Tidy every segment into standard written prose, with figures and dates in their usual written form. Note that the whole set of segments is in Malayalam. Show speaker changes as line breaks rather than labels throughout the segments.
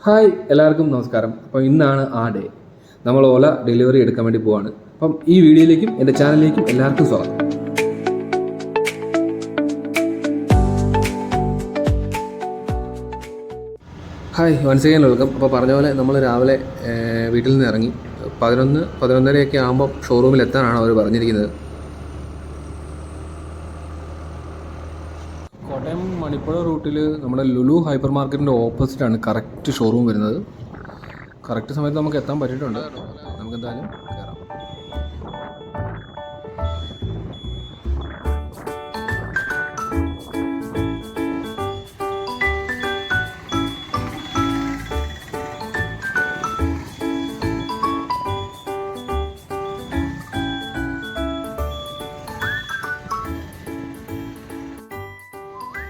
ഹായ് എല്ലാവർക്കും നമസ്കാരം. അപ്പോൾ ഇന്നാണ് ആ ഡേ. നമ്മൾ ഓല ഡെലിവറി എടുക്കാൻ വേണ്ടി പോവാണ്. അപ്പം ഈ വീഡിയോയിലേക്കും എൻ്റെ ചാനലിലേക്കും എല്ലാവർക്കും സ്വാഗതം. Hi, once again welcome. അപ്പോൾ പറഞ്ഞ പോലെ നമ്മൾ രാവിലെ വീട്ടിൽ നിന്ന് ഇറങ്ങി 11-11:30 ആകുമ്പോൾ ഷോറൂമിൽ എത്താനാണ് അവർ പറഞ്ഞിരിക്കുന്നത്. കോട്ടയം മണിപ്പുഴ റൂട്ടിൽ നമ്മുടെ ലുലു ഹൈപ്പർ മാർക്കറ്റിൻ്റെ ഓപ്പോസിറ്റാണ് കറക്റ്റ് ഷോറൂം വരുന്നത്. കറക്റ്റ് സമയത്ത് നമുക്ക് എത്താൻ പറ്റിയിട്ടുണ്ട്. നമുക്ക് എന്തായാലും കയറാം.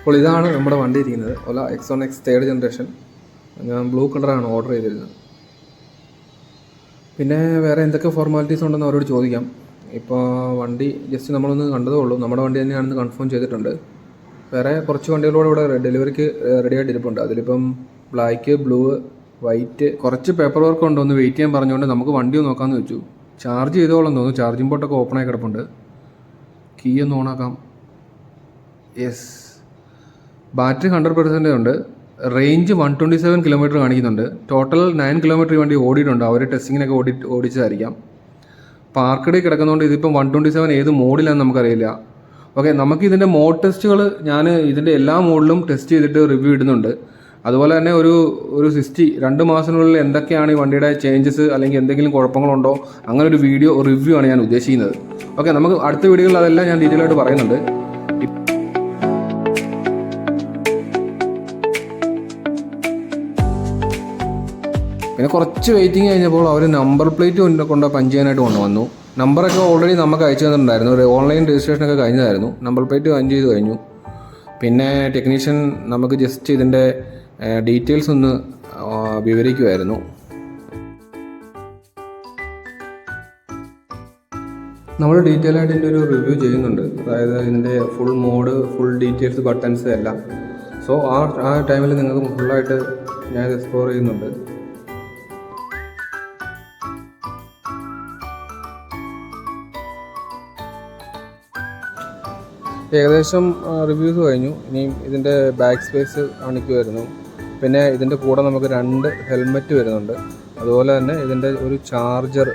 അപ്പോൾ ഇതാണ് നമ്മുടെ വണ്ടി ഇരിക്കുന്നത്, ഓല X1X 3rd ജനറേഷൻ. ഞാൻ ബ്ലൂ കളറാണ് ഓർഡർ ചെയ്തിരുന്നത്. പിന്നെ വേറെ എന്തൊക്കെ ഫോർമാലിറ്റീസ് ഉണ്ടെന്ന് അവരോട് ചോദിക്കാം. ഇപ്പോൾ വണ്ടി ജസ്റ്റ് നമ്മളൊന്ന് കണ്ടതേ ഉള്ളൂ. നമ്മുടെ വണ്ടി തന്നെയാണെന്ന് കൺഫേം ചെയ്തിട്ടുണ്ട്. വേറെ കുറച്ച് വണ്ടികളോട് ഇവിടെ ഡെലിവറിക്ക് റെഡി ആയിട്ട് ഇരിപ്പുണ്ട്. അതിലിപ്പം ബ്ലാക്ക്, ബ്ലൂ, വൈറ്റ്, കുറച്ച് പേപ്പർ വർക്ക് ഉണ്ട്. ഒന്ന് വെയിറ്റ് ചെയ്യാൻ പറഞ്ഞുകൊണ്ട് നമുക്ക് വണ്ടി ഒന്ന് നോക്കാമെന്ന് വെച്ചു. ചാർജ് ചെയ്തോളം തോന്നുന്നു. ചാർജിങ് പോർട്ടൊക്കെ ഓപ്പണായി കിടപ്പുണ്ട്. കീ ഒന്ന് ഓണാക്കാം. യെസ്, ബാറ്ററി 100% ഉണ്ട്. റേഞ്ച് 127 കിലോമീറ്റർ കാണിക്കുന്നുണ്ട്. ടോട്ടൽ 9 കിലോമീറ്റർ വണ്ടി ഓടിയിട്ടുണ്ട്. അവർ ടെസ്റ്റിങ്ങിനൊക്കെ ഓടിച്ചതായിരിക്കാം. പാർക്കഡിൽ കിടക്കുന്നതുകൊണ്ട് ഇതിപ്പം 127 ഏത് മോഡിലാണെന്ന് നമുക്കറിയില്ല. ഓക്കെ, നമുക്ക് ഇതിൻ്റെ മോഡ് ടെസ്റ്റുകൾ ഞാൻ ഇതിൻ്റെ എല്ലാ മോഡിലും ടെസ്റ്റ് ചെയ്തിട്ട് റിവ്യൂ ഇടുന്നുണ്ട്. അതുപോലെ തന്നെ ഒരു 2 മാസത്തിനുള്ളിൽ എന്തൊക്കെയാണ് ഈ വണ്ടിയുടെ ചേഞ്ചസ് അല്ലെങ്കിൽ എന്തെങ്കിലും കുഴപ്പങ്ങളുണ്ടോ അങ്ങനെ ഒരു റിവ്യൂ ആണ് ഞാൻ ഉദ്ദേശിക്കുന്നത്. ഓക്കെ, നമുക്ക് അടുത്ത വീഡിയോകളിൽ അതെല്ലാം ഞാൻ ഡീറ്റെയിൽ ആയിട്ട് പറയുന്നുണ്ട്. പിന്നെ കുറച്ച് വെയിറ്റിംഗ് കഴിഞ്ഞപ്പോൾ അവർ നമ്പർ പ്ലേറ്റ് കൊണ്ട് പഞ്ച് ചെയ്യാനായിട്ട് കൊണ്ടുവന്നു. നമ്പറൊക്കെ ഓൾറെഡി നമുക്ക് അയച്ചു തന്നിട്ടുണ്ടായിരുന്നു. ഒരു ഓൺലൈൻ രജിസ്ട്രേഷനൊക്കെ കഴിഞ്ഞതായിരുന്നു. നമ്പർ പ്ലേറ്റ് പഞ്ച് ചെയ്ത് കഴിഞ്ഞു. പിന്നെ ടെക്നീഷ്യൻ നമുക്ക് ജസ്റ്റ് ഇതിൻ്റെ ഡീറ്റെയിൽസ് ഒന്ന് വിവരിക്കുമായിരുന്നു. നമ്മൾ ഡീറ്റെയിൽ ആയിട്ട് ഇതിൻ്റെ ഒരു റിവ്യൂ ചെയ്യുന്നുണ്ട്. അതായത് ഇതിൻ്റെ full mode, full details, buttons എല്ലാം. സോ ആ ടൈമിൽ നിങ്ങൾക്ക് ഫുള്ളായിട്ട് ഞാൻ എക്സ്പ്ലോർ ചെയ്യുന്നുണ്ട്. ഏകദേശം റിവ്യൂസ് കഴിഞ്ഞു. ഇനിയും ഇതിൻ്റെ ബാക്ക് സ്പേസ് കാണിക്കുമായിരുന്നു. പിന്നെ ഇതിൻ്റെ കൂടെ നമുക്ക് 2 ഹെൽമെറ്റ് വരുന്നുണ്ട്. അതുപോലെ തന്നെ ഇതിൻ്റെ ഒരു ചാർജർ,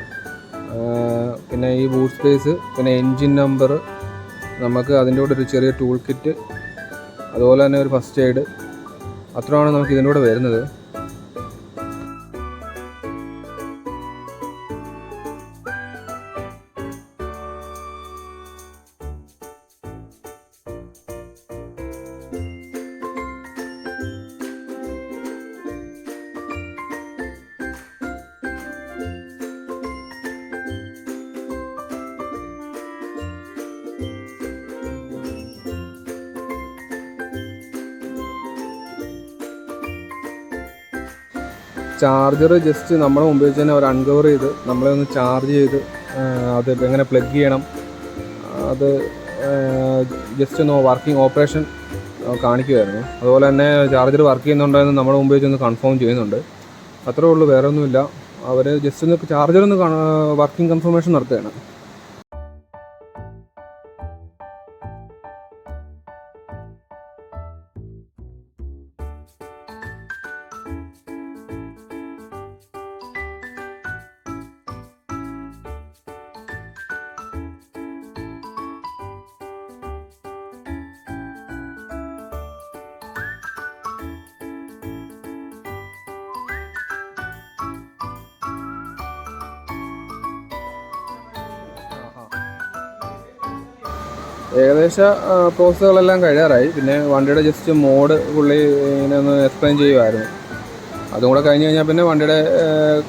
പിന്നെ ഈ ബൂട്ട് സ്പേസ്, പിന്നെ എൻജിൻ നമ്പർ, നമുക്ക് അതിൻ്റെ കൂടെ ഒരു ചെറിയ ടൂൾ കിറ്റ്, അതുപോലെ തന്നെ ഒരു ഫസ്റ്റ് എയ്ഡ്. അത്രയാണ് നമുക്ക് ഇതിൻ്റെ കൂടെ വരുന്നത്. ചാർജർ ജസ്റ്റ് നമ്മളെ മുമ്പിൽ വെച്ച് തന്നെ അവർ അൺകവർ ചെയ്ത് നമ്മളെ ഒന്ന് ചാർജ് ചെയ്ത് അത് എങ്ങനെ പ്ലഗ് ചെയ്യണം, അത് ജസ്റ്റ് ഒന്ന് വർക്കിംഗ് ഓപ്പറേഷൻ കാണിക്കുമായിരുന്നു. അതുപോലെ തന്നെ ചാർജർ വർക്ക് ചെയ്യുന്നുണ്ടായിരുന്നു നമ്മുടെ മുമ്പിൽ വെച്ച് ഒന്ന് കൺഫേം ചെയ്യുന്നുണ്ട്. അത്രേ ഉള്ളൂ, വേറെ ഒന്നുമില്ല. അവർ ജസ്റ്റ് ഒന്ന് ചാർജർ ഒന്ന് വർക്കിംഗ് കൺഫർമേഷൻ നടത്തുകയാണ്. ഏകദേശ പ്രോസസ്സുകളെല്ലാം കഴിയാറായി. പിന്നെ വണ്ടിയുടെ ജസ്റ്റ് മോഡ് പുള്ളി ഇങ്ങനെ ഒന്ന് എക്സ്പ്ലെയിൻ ചെയ്യുമായിരുന്നു. അതും കൂടെ കഴിഞ്ഞ് കഴിഞ്ഞാൽ പിന്നെ വണ്ടിയുടെ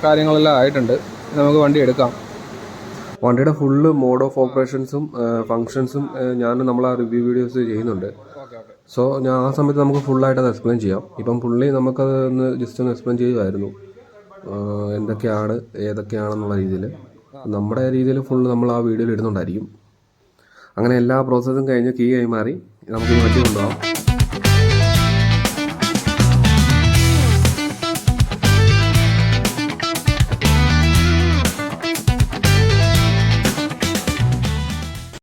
കാര്യങ്ങളെല്ലാം ആയിട്ടുണ്ട്. നമുക്ക് വണ്ടി എടുക്കാം. വണ്ടിയുടെ ഫുള്ള് മോഡ് ഓഫ് ഓപ്പറേഷൻസും ഫങ്ഷൻസും നമ്മൾ ആ റിവ്യൂ വീഡിയോസ് ചെയ്യുന്നുണ്ട്. സോ ഞാൻ ആ സമയത്ത് നമുക്ക് ഫുള്ളായിട്ട് അത് എക്സ്പ്ലെയിൻ ചെയ്യാം. ഇപ്പം പുള്ളി നമുക്കത് ജസ്റ്റ് ഒന്ന് എക്സ്പ്ലെയിൻ ചെയ്യുമായിരുന്നു, എന്തൊക്കെയാണ് ഏതൊക്കെയാണെന്നുള്ള രീതിയിൽ. നമ്മുടെ രീതിയിൽ ഫുള്ള് നമ്മൾ ആ വീഡിയോയിൽ ഇടുന്നുണ്ടായിരിക്കും. അങ്ങനെ എല്ലാ പ്രോസസ്സും കഴിഞ്ഞ് കീ കൈമാറി നമുക്ക് വണ്ടി കൊണ്ടുപോകാം.